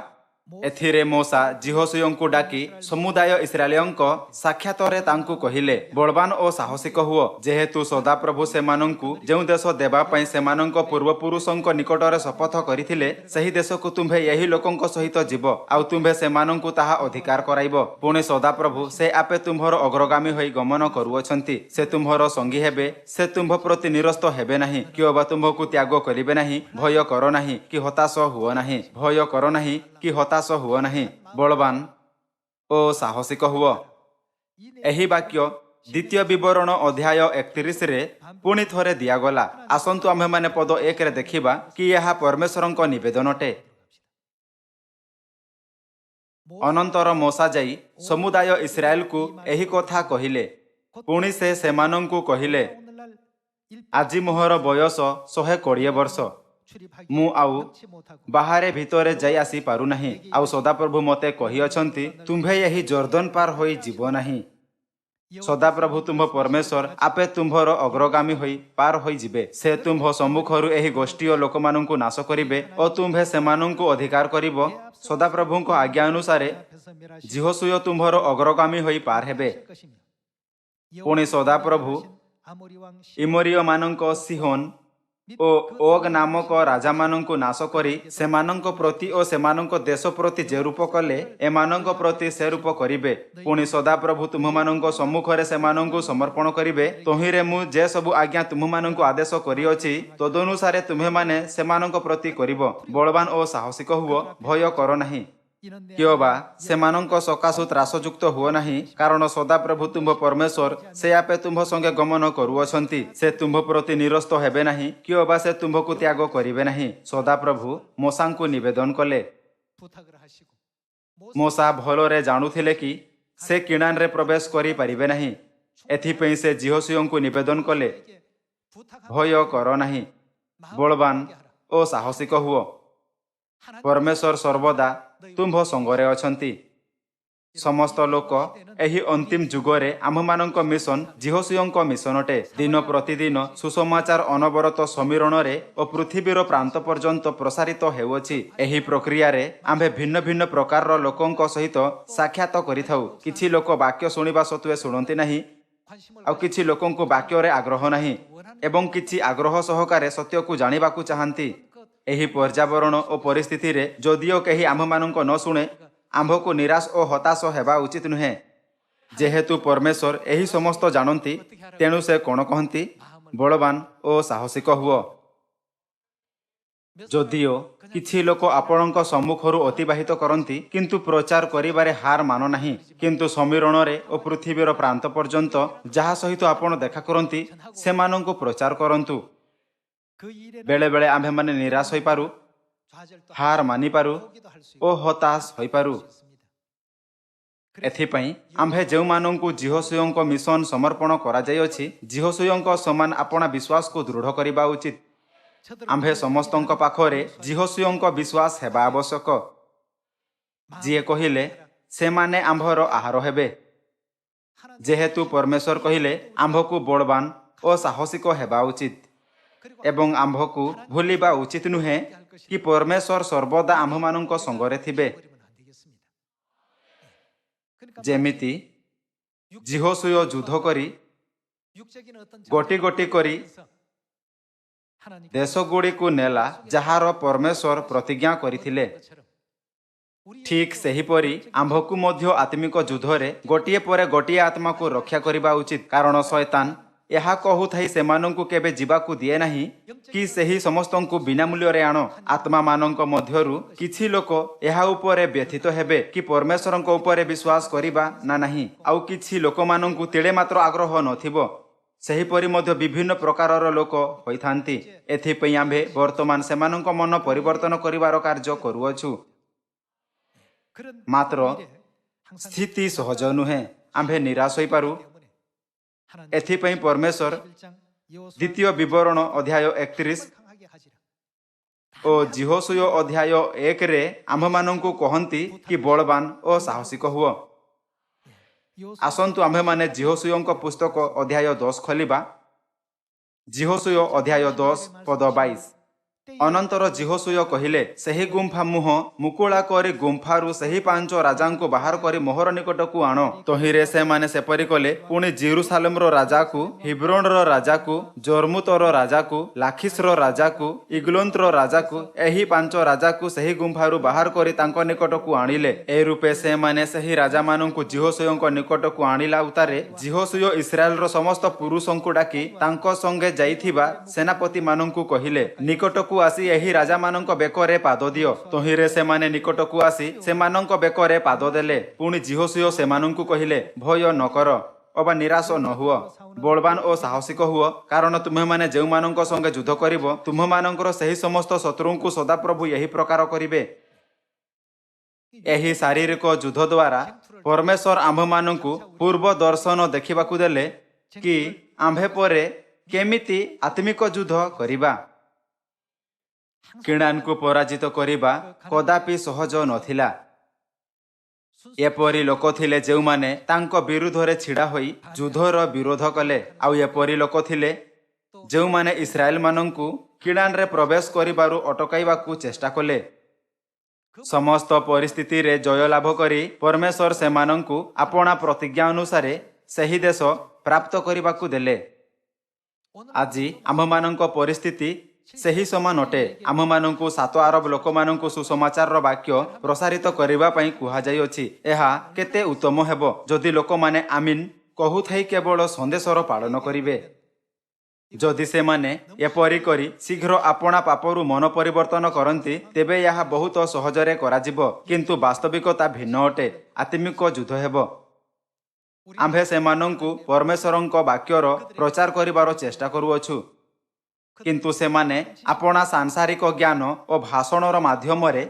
ଏଥିରେ ମୋଶା ଯହୋଶୁୟଙ୍କୁ ଡାକି ସମୁଦାୟ ଇସ୍ରାଏଲଙ୍କ ସାକ୍ଷାତରେ ତାଙ୍କୁ କହିଲେ, ବଳବାନ ଓ ସାହସିକ ହୁଅ। ଯେହେତୁ ସଦାପ୍ରଭୁ ସେମାନଙ୍କୁ ଯେଉଁ ଦେଶ ଦେବା ପାଇଁ ସେମାନଙ୍କ ପୂର୍ବପୁରୁଷଙ୍କ ନିକଟରେ ଶପଥ କରିଥିଲେ ସେହି ଦେଶକୁ ତୁମ୍ଭେ ଏହି ଲୋକଙ୍କ ସହିତ ଯିବ, ଆଉ ତୁମ୍ଭେ ସେମାନଙ୍କୁ ତାହା ଅଧିକାର କରାଇବ। ପୁଣି ସଦାପ୍ରଭୁ ସେ ଆପେ ତୁମ୍ଭର ଅଗ୍ରଗାମୀ ହୋଇ ଗମନ କରୁଅଛନ୍ତି। ସେ ତୁମ୍ଭର ସଙ୍ଗୀ ହେବେ। ସେ ତୁମ୍ଭ ପ୍ରତି ନିରସ୍ତ ହେବେ ନାହିଁ, କିମ୍ବା ତୁମ୍ଭକୁ ତ୍ୟାଗ କରିବେ ନାହିଁ। ଭୟ କର ନାହିଁ କି ହତାଶ ହୁଅ ନାହିଁ। ଭୟ କର ନାହିଁ କି ହତାଶ ହୁଅ ନାହିଁ। ବଳବାନ ଓ ସାହସିକ ହୁଅ। ଏହି ବାକ୍ୟ ଦ୍ୱିତୀୟ ବିବରଣ ଅଧ୍ୟାୟ 31ରେ ପୁଣି ଥରେ ଦିଆଗଲା। ଆସନ୍ତୁ ଆମ୍ଭେମାନେ ପଦ 1ରେ ଦେଖିବା କି ଏହା ପରମେଶ୍ୱରଙ୍କ ନିବେଦନ ଅଟେ। ଅନନ୍ତର ମୋଶା ଯାଇ ସମୁଦାୟ ଇସ୍ରାଏଲକୁ ଏହି କଥା କହିଲେ। ପୁଣି ସେ ସେମାନଙ୍କୁ କହିଲେ, ଆଜି ମୋହର ବୟସ 120 ବର୍ଷ। ମୁଁ ଆଉ ବାହାରେ ଭିତରେ ଯାଇ ଆସି ପାରୁନାହିଁ। ଆଉ ସଦାପ୍ରଭୁ ମୋତେ କହିଅଛନ୍ତି, ତୁମ୍ଭେ ଏହି ଜର୍ଦ୍ଦନ ପାର ହୋଇ ଯିବ ନାହିଁ। ସଦାପ୍ରଭୁ ତୁମ୍ଭ ପରମେଶ୍ୱର ଆପେ ତୁମ୍ଭର ଅଗ୍ରଗାମୀ ହୋଇ ପାର ହୋଇଯିବେ। ସେ ତୁମ୍ଭ ସମ୍ମୁଖରୁ ଏହି ଗୋଷ୍ଠୀୟ ଲୋକମାନଙ୍କୁ ନାଶ କରିବେ ଓ ତୁମ୍ଭେ ସେମାନଙ୍କୁ ଅଧିକାର କରିବ। ସଦାପ୍ରଭୁଙ୍କ ଆଜ୍ଞା ଅନୁସାରେ ଜିହୋଶୁୟ ତୁମ୍ଭର ଅଗ୍ରଗାମୀ ହୋଇ ପାର ହେବେ। ପୁଣି ସଦାପ୍ରଭୁ ଇମୋରୀୟମାନଙ୍କ ସିହୋନ ଓ ଓଗ ନାମକ ରାଜାମାନଙ୍କୁ ନାଶ କରି ସେମାନଙ୍କ ପ୍ରତି ଓ ସେମାନଙ୍କ ଦେଶ ପ୍ରତି ଯେ ରୂପ କଲେ ଏମାନଙ୍କ ପ୍ରତି ସେ ରୂପ କରିବେ। ପୁଣି ସଦାପ୍ରଭୁ ତୁମମାନଙ୍କ ସମ୍ମୁଖରେ ସେମାନଙ୍କୁ ସମର୍ପଣ କରିବେ। ତହିଁରେ ମୁଁ ଯେ ସବୁ ଆଜ୍ଞା ତୁମମାନଙ୍କୁ ଆଦେଶ କରିଅଛି ତଦନୁସାରେ ତୁମ୍ଭେମାନେ ସେମାନଙ୍କ ପ୍ରତି କରିବ। ବଳବାନ ଓ ସାହସିକ ହୁଅ, ଭୟ କର ନାହିଁ। କିଓବା ସେମାନଙ୍କ ସକାଶୁ ତ୍ରାସଯୁକ୍ତ ହୁଅ ନାହିଁ, କାରଣ ସଦାପ୍ରଭୁ ତୁମ୍ଭ ପରମେଶ୍ୱର ସେ ଆପେ ତୁମ୍ଭ ସଙ୍ଗେ ଗମନ କରୁଅଛନ୍ତି। ସେ ତୁମ୍ଭ ପ୍ରତି ନିରସ୍ତ ହେବେ ନାହିଁ, କିଓବା ସେ ତୁମ୍ଭକୁ ତ୍ୟାଗ କରିବେ ନାହିଁ। ସଦାପ୍ରଭୁ ମୋଶାଙ୍କୁ ନିବେଦନ କଲେ। ମୋଶା ଭଲରେ ଜାଣୁଥିଲେ କି ସେ କିଣାନରେ ପ୍ରବେଶ କରିପାରିବେ ନାହିଁ। ଏଥିପାଇଁ ସେ ଜିହୋଶୁୟଙ୍କୁ ନିବେଦନ କଲେ, ଭୟ କର ନାହିଁ, ବଳବାନ ଓ ସାହସିକ ହୁଅ। ପରମେଶ୍ୱର ସର୍ବଦା ତୁମ୍ଭ ସଙ୍ଗରେ ଅଛନ୍ତି। ସମସ୍ତ ଲୋକ ଏହି ଅନ୍ତିମ ଯୁଗରେ ଆମ୍ଭମାନଙ୍କ ମିଶନ ଜିହୋଶୁୟଙ୍କ ମିଶନ ଅଟେ। ଦିନ ପ୍ରତିଦିନ ସୁସମାଚାର ଅନବରତ ସମୀରଣରେ ଓ ପୃଥିବୀର ପ୍ରାନ୍ତ ପର୍ଯ୍ୟନ୍ତ ପ୍ରସାରିତ ହେଉଅଛି। ଏହି ପ୍ରକ୍ରିୟାରେ ଆମ୍ଭେ ଭିନ୍ନ ଭିନ୍ନ ପ୍ରକାରର ଲୋକଙ୍କ ସହିତ ସାକ୍ଷାତ କରିଥାଉ। କିଛି ଲୋକ ବାକ୍ୟ ଶୁଣିବା ସତ୍ତ୍ୱେ ଶୁଣନ୍ତି ନାହିଁ, ଆଉ କିଛି ଲୋକଙ୍କୁ ବାକ୍ୟରେ ଆଗ୍ରହ ନାହିଁ ଏବଂ କିଛି ଆଗ୍ରହ ସହକାରେ ସତ୍ୟକୁ ଜାଣିବାକୁ ଚାହାନ୍ତି। ଏହି ପର୍ଯ୍ୟାବରଣ ଓ ପରିସ୍ଥିତିରେ ଯଦିଓ କେହି ଆମ୍ଭମାନଙ୍କ ନ ଶୁଣେ, ଆମ୍ଭକୁ ନିରାଶ ଓ ହତାଶ ହେବା ଉଚିତ ନୁହେଁ। ଯେହେତୁ ପରମେଶ୍ୱର ଏହି ସମସ୍ତ ଜାଣନ୍ତି, ତେଣୁ ସେ କ'ଣ କହନ୍ତି? ବଳବାନ ଓ ସାହସିକ ହୁଅ। ଯଦିଓ କିଛି ଲୋକ ଆପଣଙ୍କ ସମ୍ମୁଖରୁ ଅତିବାହିତ କରନ୍ତି, କିନ୍ତୁ ପ୍ରଚାର କରିବାରେ ହାର ମାନ ନାହିଁ। କିନ୍ତୁ ସମୀରଣରେ ଓ ପୃଥିବୀର ପ୍ରାନ୍ତ ପର୍ଯ୍ୟନ୍ତ ଯାହା ସହିତ ଆପଣ ଦେଖା କରନ୍ତି ସେମାନଙ୍କୁ ପ୍ରଚାର କରନ୍ତୁ। ବେଳେବେଳେ ଆମ୍ଭେମାନେ ନିରାଶ ହୋଇପାରୁ, ହାର ମାନିପାରୁ ଓ ହତାଶ ହୋଇପାରୁ। ଏଥିପାଇଁ ଆମ୍ଭେ ଯେଉଁମାନଙ୍କୁ ଜିହୋଶୁୟଙ୍କ ମିଶନ ସମର୍ପଣ କରାଯାଇଅଛି, ଜିହୋଶୁୟଙ୍କ ସମାନ ଆପଣା ବିଶ୍ୱାସକୁ ଦୃଢ଼ କରିବା ଉଚିତ। ଆମ୍ଭେ ସମସ୍ତଙ୍କ ପାଖରେ ଜିହୋଶୁୟଙ୍କ ବିଶ୍ୱାସ ହେବା ଆବଶ୍ୟକ, ଯିଏ କହିଲେ ସେମାନେ ଆମ୍ଭର ଆହାର ହେବେ। ଯେହେତୁ ପରମେଶ୍ୱର କହିଲେ ଆମ୍ଭକୁ ବଳବାନ ଓ ସାହସିକ ହେବା ଉଚିତ ଏବଂ ଆମ୍ଭକୁ ଭୁଲିବା ଉଚିତ ନୁହେଁ କି ପରମେଶ୍ୱର ସର୍ବଦା ଆମ୍ଭମାନଙ୍କ ସଙ୍ଗରେ ଥିବେ। ଯେମିତି ଜିହୋଶୁୟ ଯୁଦ୍ଧ କରି ଗୋଟି ଗୋଟି କରି ଦେଶଗୁଡ଼ିକୁ ନେଲା, ଯାହାର ପରମେଶ୍ୱର ପ୍ରତିଜ୍ଞା କରିଥିଲେ। ଠିକ୍ ସେହିପରି ଆମ୍ଭକୁ ମଧ୍ୟ ଆତ୍ମିକ ଯୁଦ୍ଧରେ ଗୋଟିଏ ପରେ ଗୋଟିଏ ଆତ୍ମାକୁ ରକ୍ଷା କରିବା ଉଚିତ, କାରଣ ଶୟତାନ ଏହା କହୁଥାଇ ସେମାନଙ୍କୁ କେବେ ଯିବାକୁ ଦିଏ ନାହିଁ କି ସେହି ସମସ୍ତଙ୍କୁ ବିନା ମୂଲ୍ୟରେ ଆଣ। ଆତ୍ମାମାନଙ୍କ ମଧ୍ୟରୁ କିଛି ଲୋକ ଏହା ଉପରେ ବ୍ୟଥିତ ହେବେ କି ପରମେଶ୍ୱରଙ୍କ ଉପରେ ବିଶ୍ୱାସ କରିବା ନା ନାହିଁ, ଆଉ କିଛି ଲୋକମାନଙ୍କୁ ତିଳେ ମାତ୍ର ଆଗ୍ରହ ନଥିବ। ସେହିପରି ମଧ୍ୟ ବିଭିନ୍ନ ପ୍ରକାରର ଲୋକ ହୋଇଥାନ୍ତି। ଏଥିପାଇଁ ଆମ୍ଭେ ବର୍ତ୍ତମାନ ସେମାନଙ୍କ ମନ ପରିବର୍ତ୍ତନ କରିବାର କାର୍ଯ୍ୟ କରୁଅଛୁ। ମାତ୍ର ସ୍ଥିତି ସହଜ ନୁହେଁ, ଆମ୍ଭେ ନିରାଶ ହୋଇପାରୁ। ଏଥିପାଇଁ ପରମେଶ୍ୱର ଦ୍ୱିତୀୟ ବିବରଣ ଅଧ୍ୟାୟ 31 ଓ ଜିହୋଶୁୟ ଅଧ୍ୟାୟ 1ରେ ଆମ୍ଭମାନଙ୍କୁ କହନ୍ତି କି ବଳବାନ ଓ ସାହସିକ ହୁଅ। ଆସନ୍ତୁ ଆମ୍ଭେମାନେ ଜିହୋଶୁୟଙ୍କ ପୁସ୍ତକ ଅଧ୍ୟାୟ 10 ଖୋଲିବା। ଜିହୋଶୁୟ ଅଧ୍ୟାୟ 10 ପଦ 22। ଅନନ୍ତର ଜିହୋଶୁୟ କହିଲେ, ସେହି ଗୁମ୍ଫା ମୁହଁ ମୁକୁଳା କରି ଗୁମ୍ଫାରୁ ସେହି 5 ରାଜାଙ୍କୁ ବାହାର କରି ମୋହର ନିକଟକୁ ଆଣ। ତହିଁରେ ସେମାନେ ସେପରି କଲେ। ପୁଣି ଜେରୁସାଲେମର ରାଜାକୁ, ହିବ୍ରୋନର ରାଜାକୁ, ଜର୍ମୁତର ରାଜାକୁ, ଲାଖିସର ରାଜାକୁ, ଇଗ୍ଲୋନ୍ତର ରାଜାକୁ, ଏହି 5 ରାଜାକୁ ସେହି ଗୁମ୍ଫାରୁ ବାହାର କରି ତାଙ୍କ ନିକଟକୁ ଆଣିଲେ। ଏ ରୂପେ ସେମାନେ ସେହି ରାଜାମାନଙ୍କୁ ଜିହୋଶୁୟଙ୍କ ନିକଟକୁ ଆଣିଲା ଉତ୍ତାରେ ଜିହୋଶୁୟ ଇସ୍ରାଏଲର ସମସ୍ତ ପୁରୁଷଙ୍କୁ ଡାକି ତାଙ୍କ ସଙ୍ଗେ ଯାଇଥିବା ସେନାପତିମାନଙ୍କୁ କହିଲେ, ନିକଟକୁ ଆସି ଏହି ରାଜାମାନଙ୍କ ବେକରେ ପାଦ ଦିଅ। ତହିଁରେ ସେମାନେ ନିକଟକୁ ଆସି ସେମାନଙ୍କ ବେକରେ ପାଦ ଦେଲେ। ପୁଣି ଜିହୋଶୁୟ ସେମାନଙ୍କୁ କହିଲେ, ଭୟ ନ କର ଅବା ନିରାଶ ନ ହୁଅ, ବଳବାନ ଓ ସାହସିକ ହୁଅ, କାରଣ ତୁମ୍ଭେମାନେ ଯେଉଁମାନଙ୍କ ସଙ୍ଗେ ଯୁଦ୍ଧ କରିବ, ତୁମ୍ଭମାନଙ୍କର ସେହି ସମସ୍ତ ଶତ୍ରୁଙ୍କୁ ସଦାପ୍ରଭୁ ଏହି ପ୍ରକାର କରିବେ। ଏହି ଶାରୀରିକ ଯୁଦ୍ଧ ଦ୍ୱାରା ପରମେଶ୍ୱର ଆମ୍ଭମାନଙ୍କୁ ପୂର୍ବ ଦର୍ଶନ ଦେଖିବାକୁ ଦେଲେ କି ଆମ୍ଭେ ପରେ କେମିତି ଆତ୍ମିକ ଯୁଦ୍ଧ କରିବା। କିଣାନକୁ ପରାଜିତ କରିବା କଦାପି ସହଜ ନଥିଲା। एपरी लोक थिले जेउमाने तांको विरुद्धरे छिड़ा होई युद्धर विरोध कले आउ एपरी लोक थिले जेउमाने इस्राएल मानंकु किड़ान रे प्रवेश करिबारु अटकाइबाकू चेष्टा कले। समस्त परिस्थिति रे जय लाभ करी परमेश्वर सेमानंकु आपणा प्रतिज्ञा अनुसारे सही देश प्राप्त करिबाकू देले। आज आममानंको परिस्थिति सही समान अटे। आममानंकु 7 अरब लोकमानंकु सुसमाचार रो वाक्य प्रसारित करिबा पई कुहा जाय अछि। एहा केते उत्तम हेबो जदि लोकमाने आमीन कहु थाई केवल संदेशर पालन करिवे। जदि से माने एपरी करी शीघ्र आपणा पापरु मन परिवर्तन करंती तेबे यह बहुत सहजरे कराजिबो, किंतु वास्तविकता भिन्न अटे। आत्मिक युद्ध हेबो। आम्भे सेमानंकु परमेश्वरंक वाक्यर प्रचार करिबार चेष्टा करूअछु, किंतु से माने आपणा सांसारिक ज्ञान और भाषणर माध्यम रे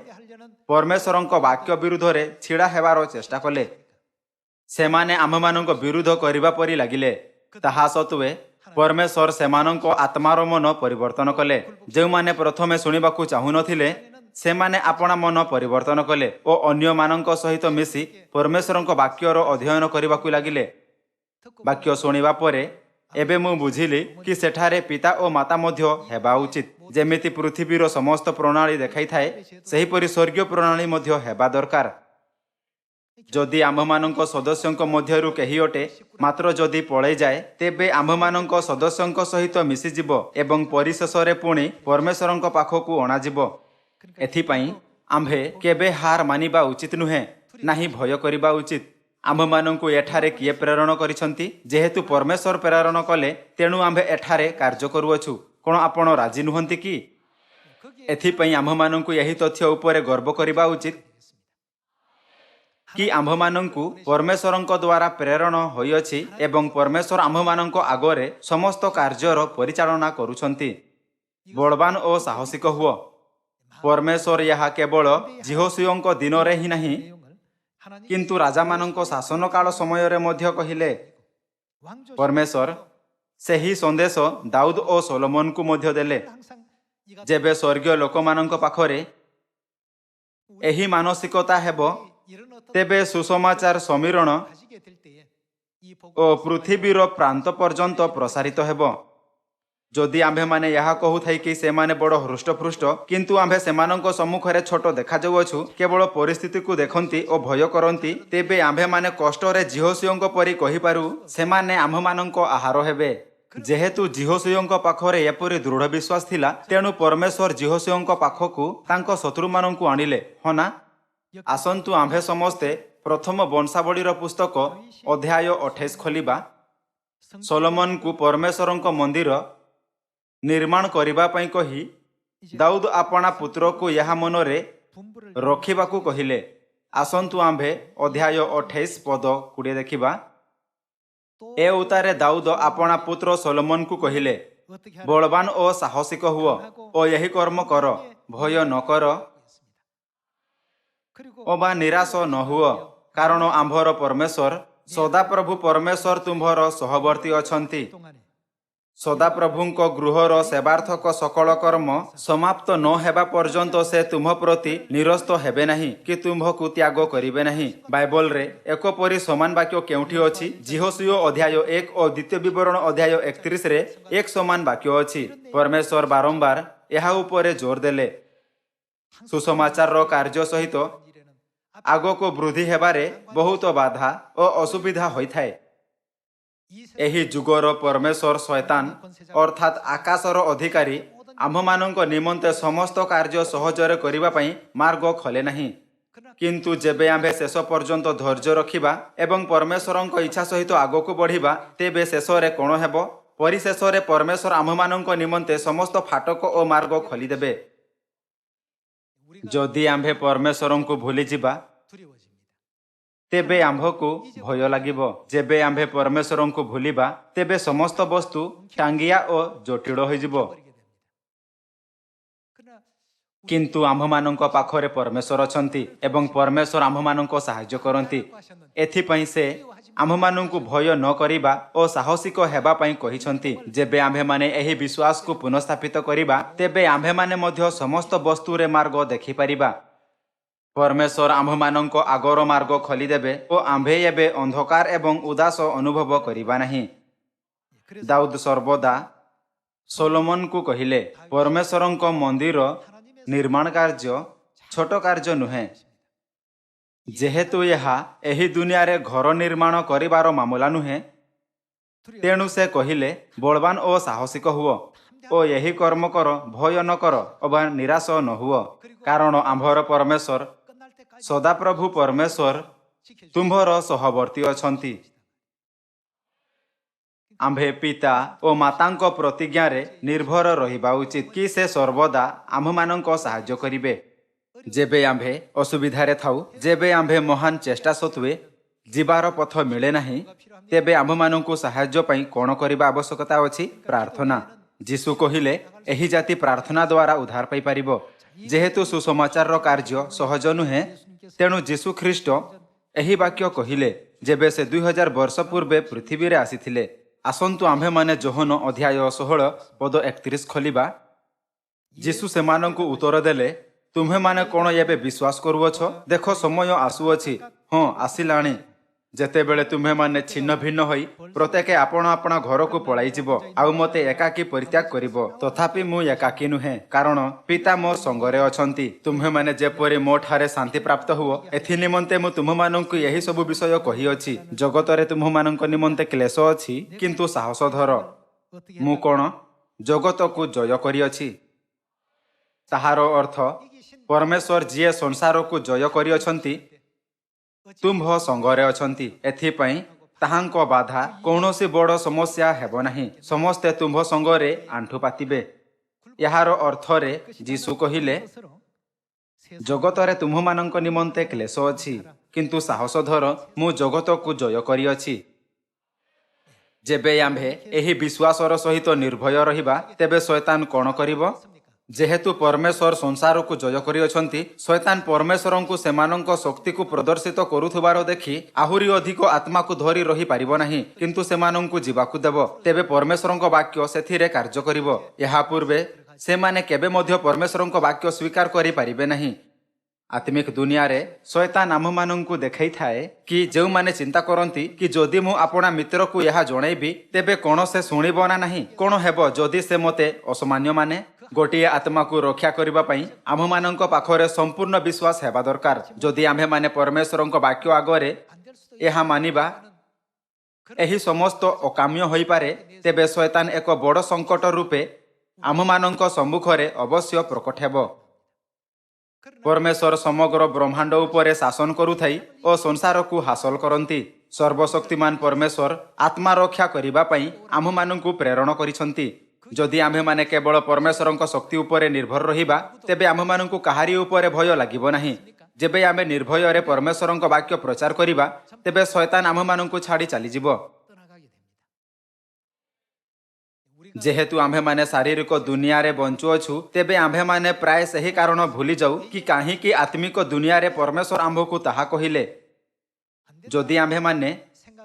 परमेश्वरंक वाक्य विरुद्ध रे छिड़ा हेबार चेष्टा कले। सेमाने आममानंक विरुद्ध करिबा परि लागिले। ताहा सत्वे परमेश्वर सेमानंक आत्मार मन परिवर्तन कले। जो माने प्रथमे सुनिबाकू चाहू नथिले सेमाने आपणा मन परिवर्तन कले और अन्य मानंक सहित मिसी परमेश्वरंक वाक्यर अध्ययन करिबाकू लागिले। वाक्य सुनिबा परे एबे मु बुझिली कि सेठारे पिता और माता मध्य हेबा उचित। जेमिति पृथ्वीर समस्त प्रणाली देखाई थाए सेहिपरि स्वर्गीय प्रणाली मध्य हेबा दरकार। जदि आम्भमानंक सदस्यंक मध्यरु केही अटे मात्र जदि पळै जाए तेबे आम्भमानंक सदस्यंक सहित मिसिजिबो एवं परिशेषरे पुणी परमेश्वरंक पाखकू अणाजिबो। एथिपाई आम्भे केबे हार मानिबा उचित नुहे, नाही भय करिबा उचित। आम्भमानंकु एठारे किए प्रेरण करिसंती? जेहेतु परमेश्वर प्रेरण कले तेणु आम्भे एठारे कार्य करूअछु। कोन आपण राजी नुहंती कि? एथिपाई आम्भमानंकु यही तथ्य उपरे गर्व करिबा उचित कि आम्भमानंकु परमेश्वरंक द्वारा प्रेरण होइअछि एवं परमेश्वर आम्भमानंक आगरे समस्त कार्यर परिचालना करूछंती। बलवान और साहसिक हुओ। परमेश्वर यह केवल जिहोशूयंक दिन रे ही नहीं किंतु राजा मानंक शासन काल समय रे मध्य कहिले। परमेश्वर सेही संदेश दाऊद और सोलोमन को मध्य देले। जेबे स्वर्गीय लोकमानंक पाखरे एही मानसिकता हेबो तेबे सुसमाचार समीरण और पृथ्वीर प्रांत पर्यंत प्रसारित हेबो। जदि आम्भे माने यह कहू थाई कि से माने बड़ हृष्टपृष्ट किंतु आम्भे सेमानंक सम्मुखरे छोट देखा जाउअछु, केवल परिस्थिति को देखंती और भय करंती, तेबे आम्भे माने कष्टरे जिहोशूयंक परि कहि पारु सेमाने आम्भमानंक आहार हेबे। जेहेतु जिहोशूयंक पाखरे एपरि दृढ़ विश्वास थिला तेणु परमेश्वर जिहोशूयंक पाखकू तांको शत्रु मानंकु आनिले। हना आसंतु आम्भे समस्ते प्रथम वंशावलीर पुस्तक अध्याय 28 खोलिबा। सोलोमन को परमेश्वरंक मंदिर निर्माण करिबा पई कही दाऊद आपणा पुत्र को यह मनरे रखिबाकू कहिले। आसंतु आम्भे अध्याय 28 पद 20 देखिबा। ए उतारे दाऊद आपणा पुत्र सोलोमन को कहिले, बलवान और साहसिक हुओ और यही कर्म कर, भय न कर ओबा निराश न हुओ, कारण आम्भर परमेश्वर सदाप्रभु परमेश्वर तुम्भर सहवर्ती अछंती। सदाप्रभुंक गृहर सेवार्थक सकल कर्म समाप्त न हेबा पर्यंत से तुम प्रति निरस्त हेबे नहीं कि तुम्भकु त्याग करिवे नहीं। बाइबल रे एक परि समान वाक्य केउठी अछि? जिहोशूय अध्याय 1 और द्वितीय विवरण अध्याय 31 रे एक समान वाक्य अछि। परमेश्वर बारंबार एहा उपरे जोर देले। सुसमाचार रो कार्य सहित आगो को वृद्धि हेबारे बहुत बाधा और असुविधा होई थाए। एही जुगर परमेश्वर शैतान अर्थात आकाशर अधिकारी आम्भमानंक निमंते समस्त कार्य सहजरे करिबा पई मार्ग खोले नहीं। किंतु जेबे आम्भे शेष पर्यंत धैर्य रखिबा एवं परमेश्वरंक इच्छा सहित आगो को बढ़िबा तेबे शेषरे कोण हेबो? परिशेषरे परमेश्वर आम्भमानंक निमंते समस्त फाटक और मार्ग खोली देबे। जदि आम्भे परमेश्वरंकु भूली जिबा तेबे आम्भकु भय लागिबो। जेबे आम्भे परमेश्वरंकु भूलिबा तेबे समस्त वस्तु टांगिया और जटिल होइजिबो। किंतु आम्भमानंक पाखरे परमेश्वर अछंती एवं परमेश्वर आम्भमानंक सहाय्य करंती। एथिपई से आम्भमानंकु भय न करिबा और साहसिक हेबा पई कहिसंती। जेबे आम्भे माने एही विश्वास को पुनर्स्थापित करिबा तेबे आम्भे माने मध्य समस्त वस्तु रे मार्ग देखि परिबा। परमेश्वर आम्भमानଙ୍କ आगर मार्ग खोलिदेबे ओ आम्भे एबे अंधकार एवं उदास अनुभव करिबा नाही। दाऊद सर्वदा सोलोमन को कहिले, परमेश्वरଙ୍କ मंदिर निर्माण कार्य छोट कार्य नुहे, जेहेतु यहा एही दुनिया रे घर निर्माण करिबार मामला नुहे, तेणु से कहिले बलवान ओ साहसिक हुओ ओ यही कर्म कर, भय न कर अबा निराश न हुओ, कारण आम्भर परमेश्वर सदाप्रभु परमेश्वर तुम्भर सहवर्ती अछंती। आम्भे पिता ओ मातांक प्रतिज्ञा रे निर्भर रहिबा उचित कि से सर्वदा आम्भमानंक साहाय्य करिबे। जेबे आम्भे असुविधा रे थाउ, जेबे आम्भे महान चेष्टा सत्वे जीवार पथ मिले नाही, तेबे आम्भमानंकु साहाय्य पई कोन करिबा आवश्यकता अछि? प्रार्थना। जीसु कहिले एही जाति प्रार्थना द्वारा उद्धार पाई परिबो। जेहेतु सुसमाचार रो कार्य सहज नुहे, तेणु जीसु ख्रीष्ट एही वाक्य कहिले जेबे से 2000 वर्ष पूर्वे पृथ्वी रे आसीथिले। आसंतु आम्भे माने जोहन अध्याय 16 पद 31 खोलिबा। जीसु सेमानंकु उत्तर देले, तुम्हे माने कोन एबे विश्वास करूअछ? देखो समय आसुअछि, हाँ आसिलाणी, जेतेबेले तुम्हे माने छिन्न भिन्न होई प्रत्येक आपण आपण घर को पळाई जिवो आउ मते एकाकी परित्याग करिवो। तथापि मु एकाकी नुहे, कारण पिता मो संगरे अछंती। तुम्हे माने जेपरि मो ठारे शांति प्राप्त हुओ, एथि निमंते मु तुम मानंकु यही सब विषय कहि अछि। जगतरे तुम मानंक निमंते क्लेश अछि, किंतु साहस धर, मु कोन जगत को जय करि अछि। ताहार अर्थ परमेश्वर जिए संसार को जय करि अछंती तुम्भ संगरे अछंती। एथिपई ताहांको बाधा कौनसी बड़ समस्या हेबो नाही, समस्ते तुम्भ संगरे आंठु पातिबे। याहार अर्थरे जीसु कहिले, जगतरे तुम्हमानंक निमंते क्लेश अछि, किंतु साहस धर, मु जगत को जय करि अछि। जेबे आम्भे एही विश्वासर सहित निर्भय रहिबा, तेबे शैतान कोन करिवो? जेहेतु परमेश्वर संसार को जय करि अछंती, शैतान परमेश्वरंकु सेमानंक शक्ति को प्रदर्शित करुथुबार देखि आहुरी अधिक आत्मा को धरि रहि पारिबो नाही, किंतु सेमानंकु जीवाकु देबो। तेबे परमेश्वरंक वाक्य सेथिरे कार्य करिवो। एहा पूर्वे सेमाने केबे मध्य परमेश्वरंक वाक्य स्वीकार करि पारिबे नाही। आत्मिक दुनिया रे शैतान आममानंकु देखै थाए कि जेउ माने चिंता करंती कि जदि मु आपणा मित्र को यहा जणैबी, तेबे कोन से सुनिबो ना नाही, कोन हेबो जदि से मते असमान्य माने। गोटिए आत्मा को रक्षा करिबा पई आममानंक पाखरे संपूर्ण विश्वास हेबा दरकार। जदि आम्हे माने परमेश्वरंक वाक्य आगरे एहा मानिबा एही समस्त अकाम्य होई पारे, तेबे शैतान एक बड़ संकट रूपे आममानंक सम्मुखरे अवश्य प्रकट हेबो। परमेश्वर समग्र ब्रह्मांड उपरे शासन करुथाई और संसार को हासिल करंती। सर्वशक्तिमान परमेश्वर आत्मा रक्षा करिबा पई आममानंकु प्रेरण करिसंती। जदि आम्हे माने केवल परमेश्वरंक शक्ति उपरे निर्भर रहिबा, तेबे आममानंकु काहारी उपरे भय लागिबो नाही। जेबे आमे निर्भय रे परमेश्वरंक वाक्य प्रचार करिबा, तेबे शैतान आममानंकु छाडी चली जिवो। जेहेतु आम्हे माने शारीरिक दुनिया रे बंचु अछु, तेबे आम्हे माने प्राय सही कारण भूली जाऊ कि काहे कि आत्मिक दुनिया रे परमेश्वर आम्भकु ताहा कहिले। जदि आम्हे माने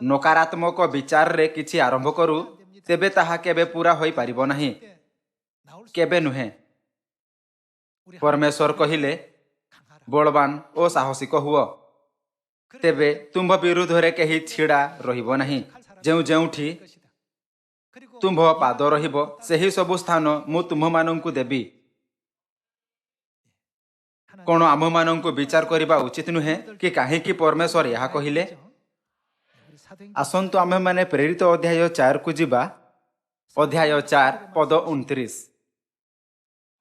नकारात्मक विचार रे किछि आरंभ करू, तेबे ताहा केबे पूरा होई पारिबो नाही, केबे नुहे। परमेश्वर कहिले, बलवान ओ साहसिक हुओ, तेबे तुम्भ विरुद्ध रे केही छिड़ा रहिबो नाही। जेउ जेउठी तुम्भ पाद रहिबो, सेही सबु स्थान मु तुम्ह मानंकु देबी। कोन आम मानंकु विचार करिबा उचित नुहे कि काहे कि परमेश्वर यहा कहिले? आसंतु आमे माने प्रेरित अध्याय 4 को जिबा। अध्याय 4 पद 29।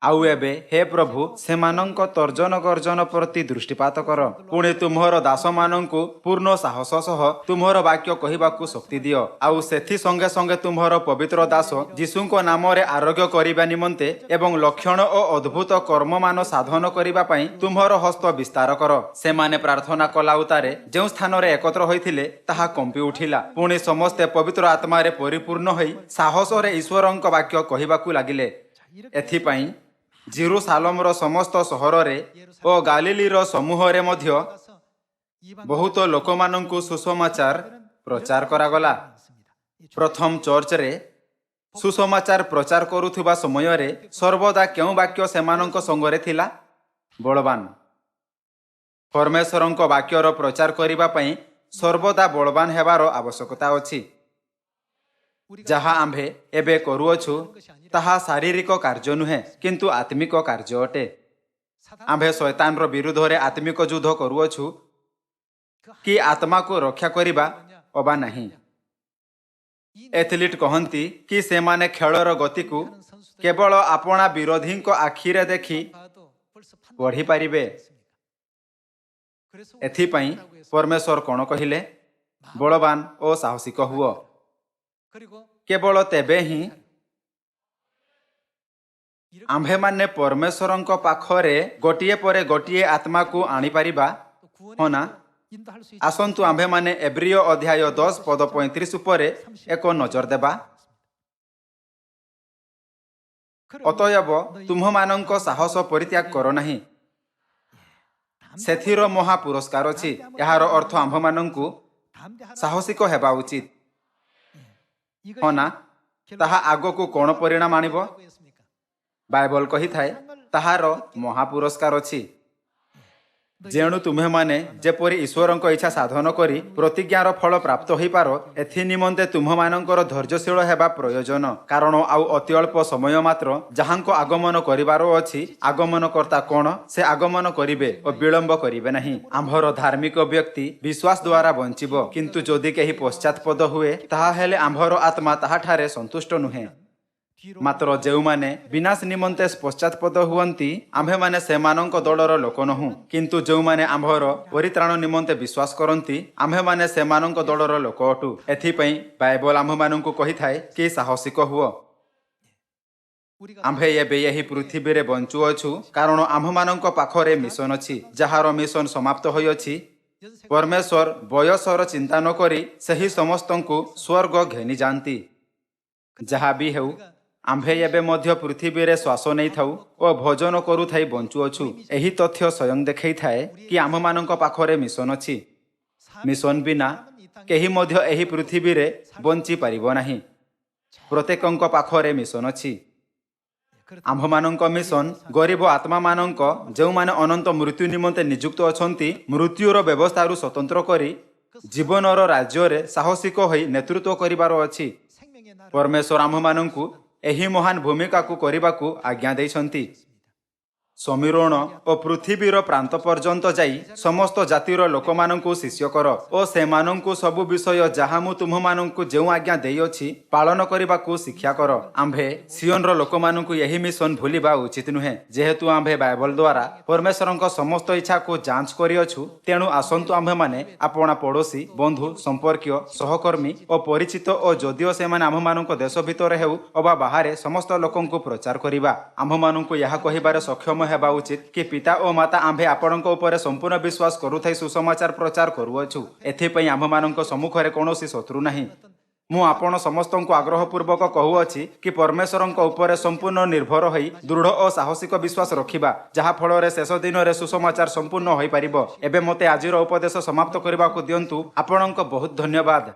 आउ एबे हे प्रभु सेमानंक तर्जन गर्जन प्रति दृष्टिपात कर, पुणे तुम्हर दास मानंकु पूर्ण साहस सह तुम्हर वाक्य कहिबाकु शक्ति दियो। आउ सेथि संगे संगे तुम्हर पवित्र दास जीसुंक नाम रे आरोग्य करिबा निमंते एवं लक्षण और अद्भुत कर्म मान साधन करिबा पई तुम्हर हस्त विस्तार कर। सेमाने प्रार्थना कला उतारे जेउ स्थान रे एकत्र होइथिले ताहा कंपी उठिला। पुणे समस्ते पवित्र आत्मा रे परिपूर्ण होई साहस रे ईश्वरंक वाक्य कहिबाकु लागिले। एथि पई जेरूसालमर समस्त सहर रे ओ गालिलीर समूह रे मध्य बहुत लोकमानंकु सुसमाचार प्रचार करागला। प्रथम चर्च रे सुसमाचार प्रचार करुथुबा समय रे सर्वदा केउ वाक्य सेमानंक संगरे थिला? बलवान। परमेश्वरଙ୍କ वाक्यर प्रचार करिबा पई सर्वदा बलवान हेबार आवश्यकता अछि। जहा आम्भे एबे करूअछु ताहा शारीरिक कार्य नुहे किंतु आत्मिक कार्य अटे। आम्भे शैतानर विरुद्धरे आत्मिक युद्ध करूअछु कि आत्मा को रक्षा करिबा अबा नहीं। एथलीट कहंती कि सेमाने खेलर गति को केवल आपणा विरोधी को आखिरे देखि पढ़ी पारिबे। एथिपाई परमेश्वर कोन कहिले बलवान और साहसिक हुओ। केवल तेबे ही आम्भे माने परमेश्वरंक पाखरे गोटिए परे गोटिए आत्मा को आनी पारिबा होना। आसंतु आम्भे माने एब्रियो अध्याय 10 पद 35 उपरे एक नजर देबा। अतएव तुम्हमानंक साहस परित्याग करो नहीं, सेथिर महा पुरस्कार अछि। यार अर्थ आम्भमानंकु साहसिक हेबा उचित होना। ताहा आगो कोण परिणाम आनिब बाइबल कही थाए ताहार महा पुरस्कार अछि। जेणु तुम्हे माने जेपरि ईश्वरंक इच्छा साधन करी प्रतिज्ञार फल प्राप्त होई पारो एथि निमंते तुम्हमानंकर धैर्यशील हेबा प्रयोजन। कारण आउ अति अल्प समय मात्र जहांक आगमन करिवारो अछि। आगमनकर्ता कोण से आगमन करिवे और विलंब करिवे नहीं। आम्भर धार्मिक व्यक्ति विश्वास द्वारा बंचिबो, किंतु जदि केही पश्चात्पद हुए ताहा हेले आम्भर आत्मा ताहाठारे संतुष्ट नुहे। मात्र जेउमाने विनाश निमंते पश्चात्पद हुअंती आम्भे माने सेमानंक दलर लोक नहु, किंतु जेउमाने आम्भर परित्राण निमंते विश्वास करंती आम्भे माने सेमानंक दलर लोक अटु। एथिपई बाइबल आम्भमानंकु कही थाए कि साहसिक हुओ। आम्भे एबे यही पृथ्वी रे बंचु अछु कारण आम्भमानंक पाखरे मिशन अछि, जहार मिशन समाप्त होई अछि। परमेश्वर बयसर चिंता न करी सही समस्तंकु स्वर्ग घेनी जानती। जहा भी हेउ आम्भे एबे मध्य पृथ्वी रे श्वास नहीं थाउ और भोजन करू थाई बंचु अछु। एही तथ्य स्वयं देखै थाए कि आम्भमानंक पाखरे मिशन अछि। मिशन बिना केही मध्य एही पृथ्वी रे बंची पारिबो नाही। प्रत्येकंक पाखरे मिशन अछि। आम्भमानंक मिशन गरीब आत्मा मानंक जो माने अनंत मृत्यु निमंते नियुक्त अछंती मृत्युर व्यवस्थारु स्वतंत्र करी जीवनर राज्य रे साहसिक होई नेतृत्व करिवार अछि। परमेश्वर आम्भमानंकु एही महान भूमिका को करिबाकु आज्ञा दैछंती। समीरण और पृथ्वीर प्रांत पर्यंत जाई समस्त जातिर लोकमानंकु शिष्य कर और सेमानंकु सबु विषय जहा मु तुम्हमानंकु जेउ आज्ञा देई अछि पालन करिबाकु शिक्षा कर। आम्भे सियोनर लोकमानंकु यही मिशन भूलिबा उचित नुहे। जेहेतु आम्भे बाइबल द्वारा परमेश्वरंक समस्त इच्छा को जांच करि अछु, तेणु आसंतु आम्भे माने आपणा पड़ोसी बंधु संपर्कीय सहकर्मी और परिचित और जदिओ से माने आम्भमानंक देश भितर हेउ अबा बाहरे समस्त लोकंकु प्रचार करिबा। आम्भमानंकु यहा कहिबार सक्षम हेबा उचित कि पिता और माता आम्भे आपणक उपरे संपूर्ण विश्वास करुथाई सुसमाचार प्रचार करूअछु। एथिपई आम्भमानंक सम्मुखरे कौनसी शत्रु नाही। मु आपण समस्तंकु आग्रहपूर्वक कहूअछि कि परमेश्वरंक उपरे संपूर्ण निर्भर होई दृढ़ और साहसिक विश्वास रखिबा, जहा फलरे शेष दिन रे सुसमाचार संपूर्ण होई पारिबो। एबे मते आजिर उपदेश समाप्त करिबाकु दियंतु। आपणक बहुत धन्यवाद।